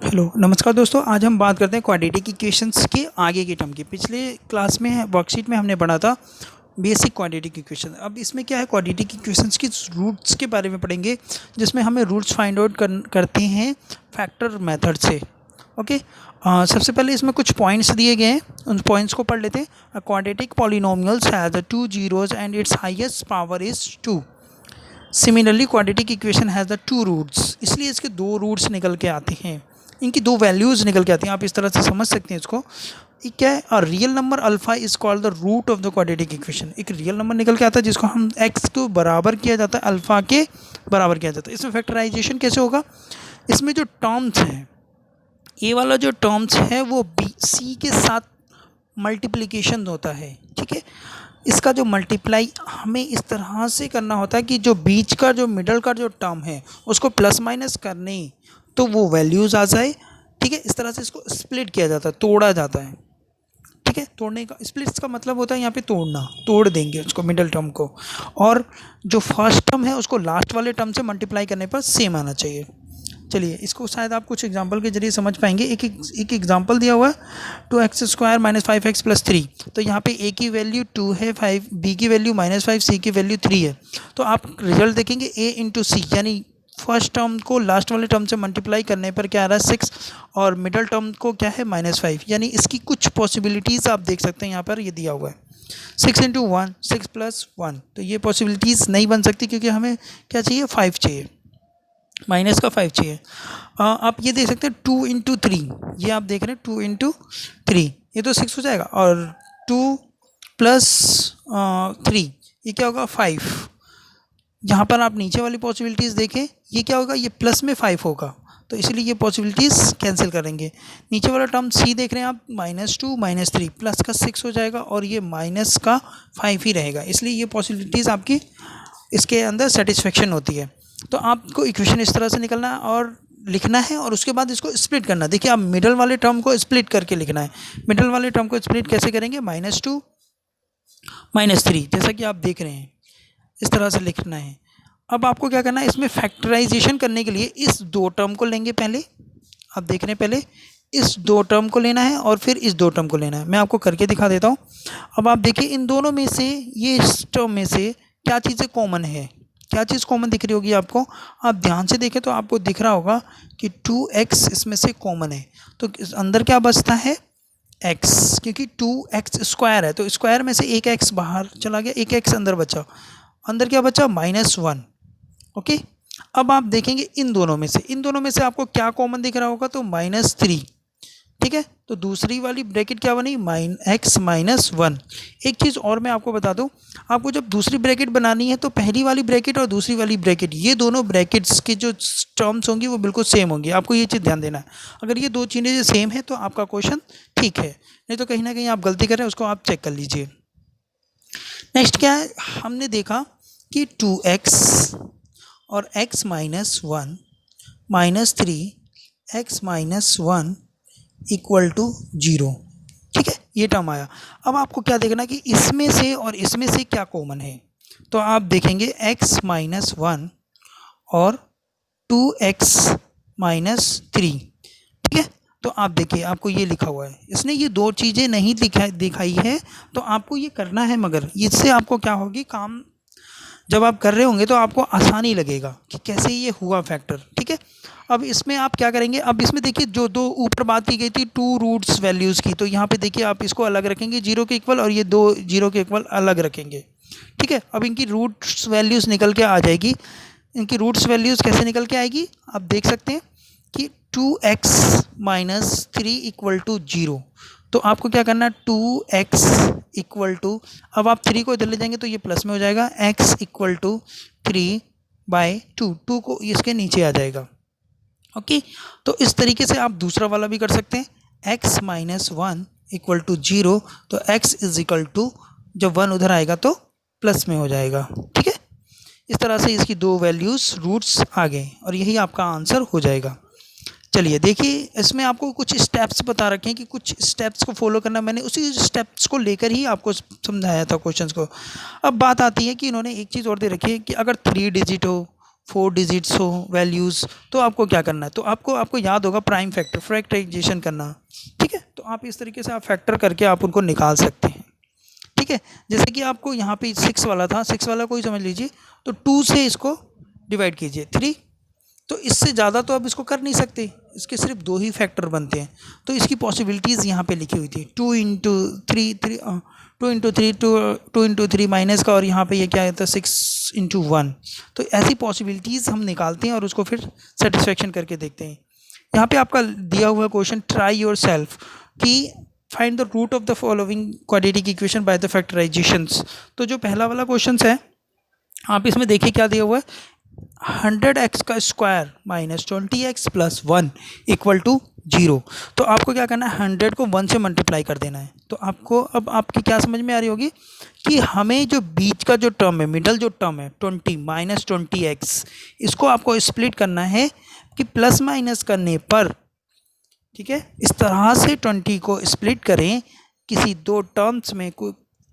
Hello नमस्कार दोस्तों। आज हम बात करते हैं क्वाड्रेटिक इक्वेशंस के आगे के टर्म की। पिछले क्लास में वर्कशीट में हमने पढ़ा था बेसिक क्वाड्रेटिक इक्वेशन। अब इसमें क्या है, क्वाड्रेटिक इक्वेशंस की रूट्स के बारे में पढ़ेंगे, जिसमें हमें रूट्स फाइंड आउट करते हैं फैक्टर मेथड से। ओके। सबसे पहले इसमें कुछ पॉइंट्स दिए गए हैं, उन पॉइंट्स को पढ़ लेते हैं। Quadratic polynomials has 2 zeros and its highest power is 2। Similarly quadratic equation has the 2 roots, इसलिए इसके 2 रूट्स निकल के आते हैं, इनकी 2 वैल्यूज़ निकल के आती हैं। आप इस तरह से समझ सकते हैं इसको। ये क्या है, a real number alpha is called the root of the quadratic equation. एक रियल नंबर निकल के आता है जिसको हम एक्स को बराबर किया जाता है, अल्फा के बराबर किया जाता है। इसमें फैक्टराइजेशन कैसे होगा, इसमें जो टर्म्स हैं, ए वाला जो टर्म्स है वो बी सी के साथ मल्टीप्लिकेशन होता है। ठीक है, इसका जो मल्टीप्लाई हमें इस तरह से करना होता है कि जो बीच का जो मिडल का जो टर्म है उसको प्लस माइनस करने तो वो वैल्यूज़ आ जाए। ठीक है, इस तरह से इसको स्प्लिट किया जाता है, तोड़ा जाता है। ठीक है, तोड़ने का, स्प्लिट्स का मतलब होता है यहाँ पे तोड़ना, तोड़ देंगे उसको मिडल टर्म को, और जो फर्स्ट टर्म है उसको लास्ट वाले टर्म से मल्टीप्लाई करने पर सेम आना चाहिए। चलिए, इसको शायद आप कुछ एग्जांपल के जरिए समझ पाएंगे। एक एग्जांपल दिया हुआ है 2x² - 5x + 3। तो यहाँ पे a की वैल्यू 2 है, 5 b की वैल्यू -5, c की वैल्यू 3 है। तो आप रिजल्ट देखेंगे a × c, यानी फर्स्ट टर्म को लास्ट वाले टर्म से मल्टीप्लाई करने पर क्या आ रहा है 6, और मिडल टर्म को क्या है -5। यानी इसकी कुछ पॉसिबिलिटीज़ आप देख सकते हैं, यहाँ पर ये दिया हुआ है 6 × 1, 6 + 1। तो ये पॉसिबिलिटीज़ नहीं बन सकती क्योंकि हमें क्या चाहिए, 5 चाहिए, माइनस का 5 चाहिए। आप ये देख सकते हैं 2 × 3, ये आप देख रहे हैं 2 × 3, ये तो 6 हो जाएगा, और 2 + 3 ये क्या होगा 5। यहाँ पर आप नीचे वाली पॉसिबिलिटीज़ देखें, ये क्या होगा, ये प्लस में 5 होगा, तो इसलिए ये पॉसिबिलिटीज़ कैंसिल करेंगे। नीचे वाला टर्म सी देख रहे हैं आप, -2 - 3 प्लस का 6 हो जाएगा, और ये माइनस का 5 ही रहेगा, इसलिए ये पॉसिबिलिटीज़ आपकी इसके अंदर सेटिस्फेक्शन होती है। तो आपको इक्वेशन इस तरह से निकलना है और लिखना है, और उसके बाद इसको स्प्लिट करना है। देखिए, आप मिडल वाले टर्म को स्प्लिट करके लिखना है। मिडल वाले टर्म को स्प्लिट कैसे करेंगे, -2 - 3, जैसा कि आप देख रहे हैं, इस तरह से लिखना है। अब आपको क्या करना है, इसमें फैक्टराइजेशन करने के लिए इस 2 टर्म को लेंगे पहले। आप देख रहे हैं, पहले इस 2 टर्म को लेना है और फिर इस 2 टर्म को लेना है। मैं आपको करके दिखा देता हूँ। अब आप देखिए, इन दोनों में से, ये इस टर्म में से क्या चीज़ें कॉमन है, क्या चीज़ कॉमन दिख रही होगी आपको। आप ध्यान से देखें तो आपको दिख रहा होगा कि 2x इसमें से कॉमन है, तो अंदर क्या बचता है, x, क्योंकि 2x² है, तो स्क्वायर में से एक x बाहर चला गया, एक x अंदर बचा, अंदर क्या बचा, -1। ओके। अब आप देखेंगे इन दोनों में से आपको क्या कॉमन दिख रहा होगा, तो -3। ठीक है, तो दूसरी वाली ब्रैकेट क्या बनी, x - 1। एक चीज़ और मैं आपको बता दूं, आपको जब दूसरी ब्रैकेट बनानी है तो पहली वाली ब्रैकेट और दूसरी वाली ब्रैकेट, ये दोनों ब्रैकेट्स की जो टर्म्स होंगी वो बिल्कुल सेम होंगी। आपको ये चीज़ ध्यान देना है। अगर ये 2 चीज़ें सेम है तो आपका क्वेश्चन ठीक है, नहीं तो कहीं ना कहीं आप गलती कर रहे हैं, उसको आप चेक कर लीजिए। नेक्स्ट क्या है, हमने देखा कि 2x और x - 1 -3 x - 1 = 0। ठीक है, ये टर्म आया। अब आपको क्या देखना है कि इसमें से और इसमें से क्या कॉमन है, तो आप देखेंगे x - 1 और 2x - 3। ठीक है, तो आप देखिए, आपको ये लिखा हुआ है, इसने ये 2 चीज़ें नहीं दिखाई है, तो आपको ये करना है, मगर इससे आपको क्या होगी, काम जब आप कर रहे होंगे तो आपको आसानी लगेगा कि कैसे ये हुआ फैक्टर। ठीक है, अब इसमें आप क्या करेंगे, अब इसमें देखिए जो 2 ऊपर बात की गई थी 2 रूट्स वैल्यूज़ की, तो यहाँ पे देखिए आप इसको अलग रखेंगे 0 के इक्वल, और ये 2 0 के इक्वल अलग रखेंगे। ठीक है, अब इनकी रूट्स वैल्यूज़ निकल के आ जाएगी। इनकी रूट्स वैल्यूज़ कैसे निकल के आएगी, आप देख सकते हैं कि 2x - 3 = 0। तो आपको क्या करना है, 2x = अब आप 3 को इधर ले जाएंगे तो ये प्लस में हो जाएगा, x = 3/2, 2 को इसके नीचे आ जाएगा। ओके, तो इस तरीके से आप दूसरा वाला भी कर सकते हैं, x - 1 = 0, तो x = जब 1 उधर आएगा तो प्लस में हो जाएगा। ठीक है, इस तरह से इसकी 2 वैल्यूज़ रूट्स आ गए, और यही आपका आंसर हो जाएगा। चलिए देखिए, इसमें आपको कुछ स्टेप्स बता रखे हैं कि कुछ स्टेप्स को फॉलो करना, मैंने उसी स्टेप्स को लेकर ही आपको समझाया था क्वेश्चंस को। अब बात आती है कि इन्होंने एक चीज़ और दे रखी है कि अगर 3 डिजिट हो 4 डिजिट्स हो वैल्यूज़, तो आपको क्या करना है, तो आपको याद होगा प्राइम फैक्टर, फैक्टराइजेशन करना, ठीक है। तो आप इस तरीके से आप फैक्टर करके आप उनको निकाल सकते हैं, ठीक है। जैसे कि आपको यहाँ पे 6 वाला था, 6 वाला कोई समझ लीजिए, तो 2 से इसको डिवाइड कीजिए 3, तो इससे ज़्यादा तो आप इसको कर नहीं सकते, इसके सिर्फ 2 ही फैक्टर बनते हैं। तो इसकी पॉसिबिलिटीज़ यहाँ पे लिखी हुई थी 2 into three 2 into three 2 into three minus का, और यहाँ पे ये क्या आता है 6 इंटू 1। तो ऐसी पॉसिबिलिटीज़ हम निकालते हैं और उसको फिर सेटिस्फेक्शन करके देखते हैं। यहाँ पे आपका दिया हुआ क्वेश्चन ट्राई योर सेल्फ कि find the root of the following quadratic equation by the factorisations. तो जो पहला वाला क्वेश्चन है, आप इसमें देखिए क्या दिया हुआ है, 100x का square minus 20x plus 1 equal to 0। तो आपको क्या करना है, 100 को 1 से मल्टीप्लाई कर देना है। तो आपको अब आपकी क्या समझ में आ रही होगी कि हमें जो बीच का जो टर्म है, मिडल जो टर्म है 20 माइनस 20x, इसको आपको स्प्लिट करना है कि प्लस माइनस करने पर, ठीक है, इस तरह से 20 को स्प्लिट करें किसी दो टर्म्स में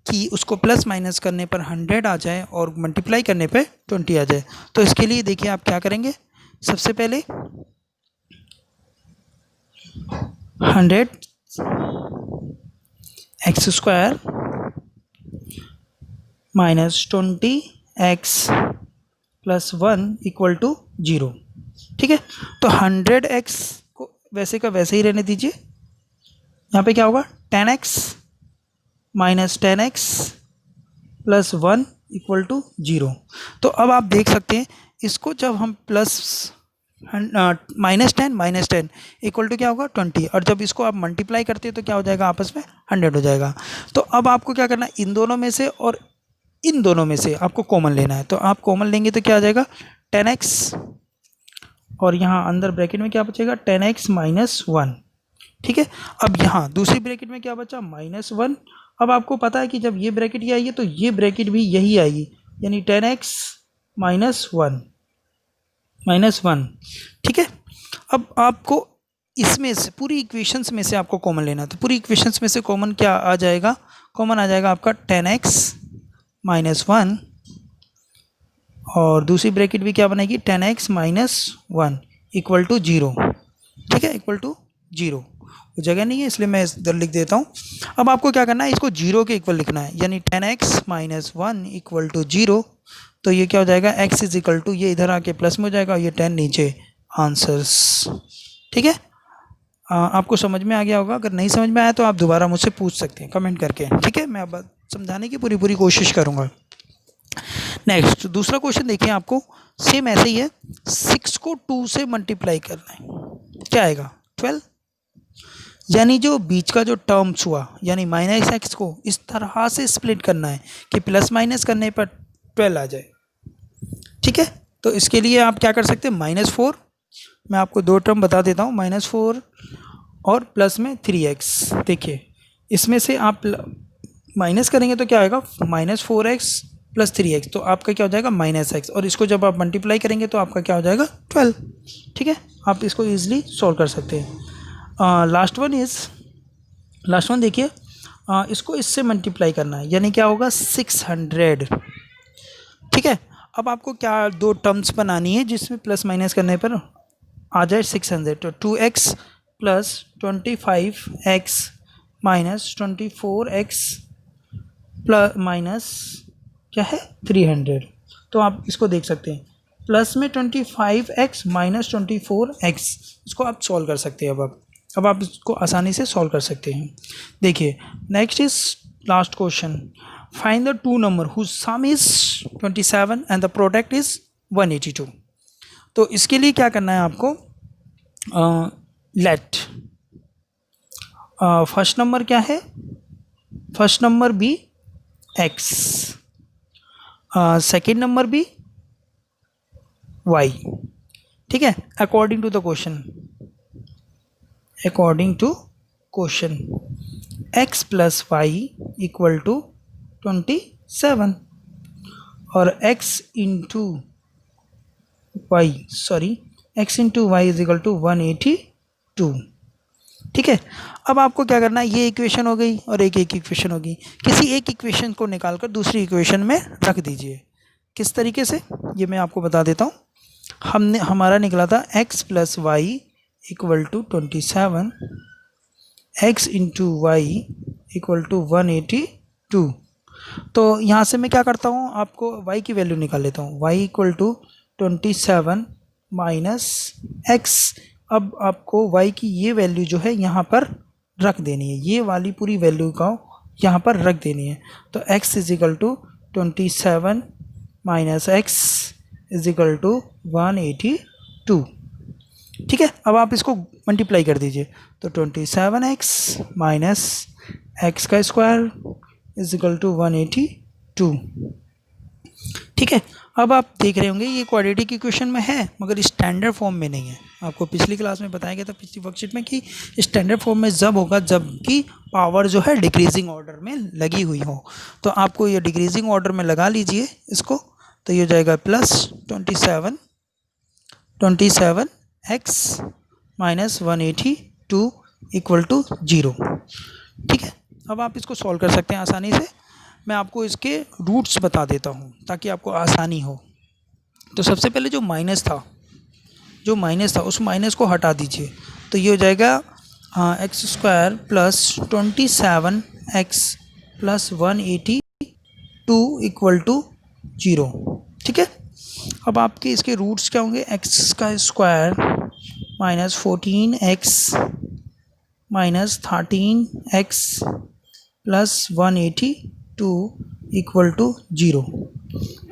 कि उसको प्लस माइनस करने पर 100 आ जाए और मल्टीप्लाई करने पे 20 आ जाए। तो इसके लिए देखिए आप क्या करेंगे, सबसे पहले 100 x square minus 20 x plus 1 equal to 0, ठीक है। तो 100 एक्स को वैसे का वैसे ही रहने दीजिए, यहाँ पे क्या होगा 10x minus 10x plus 1 equal to 0। तो अब आप देख सकते हैं इसको, जब हम प्लस माइनस 10 इक्वल टू क्या होगा 20, और जब इसको आप मल्टीप्लाई करते हैं तो क्या हो जाएगा, आपस में 100 हो जाएगा। तो अब आपको क्या करना है, इन दोनों में से और इन दोनों में से आपको कॉमन लेना है। तो आप कॉमन लेंगे तो क्या आ जाएगा 10x, और यहाँ अंदर ब्रैकेट में क्या बचेगा 10x माइनस 1, ठीक है। अब यहाँ दूसरी ब्रैकेट में क्या बचा -1। अब आपको पता है कि जब ये ब्रैकेट ये आई है तो ये ब्रैकेट भी यही आएगी, यानी 10x माइनस 1, ठीक है। अब आपको इसमें से पूरी इक्वेशंस में से आपको कॉमन लेना है। तो पूरी इक्वेशंस में से कॉमन क्या आ जाएगा, कॉमन आ जाएगा आपका 10x माइनस 1, और दूसरी ब्रैकेट भी क्या बनेगी 10x माइनस 1 इक्वल टू 0, ठीक है, इक्वल टू 0। जगह नहीं है इसलिए मैं इधर लिख देता हूँ। अब आपको क्या करना है, इसको 0 के इक्वल लिखना है, यानी 10x माइनस 1 इक्वल टू 0। तो ये क्या हो जाएगा, x इज इक्वल टू, ये इधर आके प्लस में हो जाएगा, ये 10 नीचे, आंसर्स, ठीक है। आपको समझ में आ गया होगा, अगर नहीं समझ में आया तो आप दोबारा मुझसे पूछ सकते हैं कमेंट करके, ठीक है। मैं अब समझाने की पूरी कोशिश करूँगा। नेक्स्ट दूसरा क्वेश्चन देखिए, आपको सेम ऐसे ही है, 6 को 2 से मल्टीप्लाई करना है, क्या आएगा 12, यानी जो बीच का जो टर्म्स हुआ, यानी -x को इस तरह से स्प्लिट करना है कि प्लस माइनस करने पर 12 आ जाए, ठीक है। तो इसके लिए आप क्या कर सकते हैं, -4, मैं आपको दो टर्म बता देता हूँ, -4 और प्लस में 3x। देखिए इसमें से आप माइनस करेंगे तो क्या आएगा, -4x प्लस 3x, तो आपका क्या हो जाएगा -x, और इसको जब आप मल्टीप्लाई करेंगे तो आपका क्या हो जाएगा 12, ठीक है। आप इसको ईजिली सॉल्व कर सकते हैं। लास्ट वन देखिए, इसको इससे मल्टीप्लाई करना है, यानी क्या होगा 600, ठीक है। अब आपको क्या दो टर्म्स बनानी है जिसमें प्लस माइनस करने पर आ जाए 600। तो 2x plus 25x minus 24x plus minus क्या है 300। तो आप इसको देख सकते हैं, प्लस में 25x माइनस 24x, इसको आप सॉल्व कर सकते हैं। अब आप इसको आसानी से सॉल्व कर सकते हैं। देखिए next is last question, find the two number whose sum is 27 and the product is 182। तो इसके लिए क्या करना है आपको, लेट फर्स्ट नंबर क्या है, first number be x, second number be y, ठीक है, according to the question, according to question x plus y equal to 27 और x into y is equal to 182, ठीक है। अब आपको क्या करना है, ये इक्वेशन हो गई और एक इक्वेशन होगी, किसी एक इक्वेशन को निकालकर दूसरी इक्वेशन में रख दीजिए। किस तरीके से, ये मैं आपको बता देता हूँ। हमारा निकला था x plus y equal to 27, x into y equal to 182। तो यहाँ से मैं क्या करता हूँ, आपको y की वैल्यू निकाल लेता हूँ। y equal to 27 minus x। अब आपको y की ये वैल्यू जो है यहाँ पर रख देनी है, ये वाली पूरी वैल्यू का यहाँ पर रख देनी है। तो x is equal to 27 minus x is equal to 182। ठीक है, अब आप इसको मल्टीप्लाई कर दीजिए। तो 27x माइनस एक्स का स्क्वायर इज इक्वल टू 182। ठीक है, अब आप देख रहे होंगे ये क्वाड्रेटिक इक्वेशन में है मगर स्टैंडर्ड फॉर्म में नहीं है। आपको पिछली क्लास में बताया गया था, पिछली वर्कशीट में, कि स्टैंडर्ड फॉर्म में जब होगा जबकि पावर जो है डिक्रीजिंग ऑर्डर में लगी हुई हो। तो आपको ये डिक्रीजिंग ऑर्डर में लगा लीजिए इसको, तो ये हो जाएगा plus 27x minus 182 equal to 0। ठीक है, अब आप इसको सॉल्व कर सकते हैं आसानी से। मैं आपको इसके रूट्स बता देता हूँ ताकि आपको आसानी हो। तो सबसे पहले जो माइनस था उस माइनस को हटा दीजिए, तो ये हो जाएगा x square plus 27x plus 182 equal to 0। ठीक है, अब आपके इसके रूट्स क्या होंगे, एक्स का square minus 14x minus 13x plus 182 equal to 0।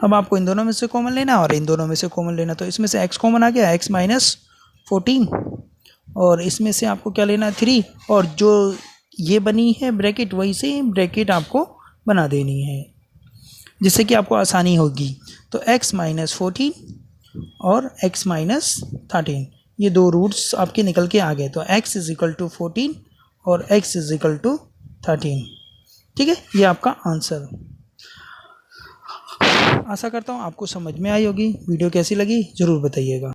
अब आपको इन दोनों में से कॉमन लेना है और इन दोनों में से कॉमन लेना, तो इसमें से x कॉमन आ गया, x माइनस 14, और इसमें से आपको क्या लेना है 3, और जो ये बनी है ब्रैकेट वही से ब्रैकेट आपको बना देनी है जिससे कि आपको आसानी होगी। तो x माइनस 14 और x माइनस 13, ये दो रूट्स आपके निकल के आ गए। तो x इज इक्वल टू 14 और x इज इक्वल टू 13। ठीक है, ये आपका आंसर। आशा करता हूँ आपको समझ में आई होगी। वीडियो कैसी लगी ज़रूर बताइएगा।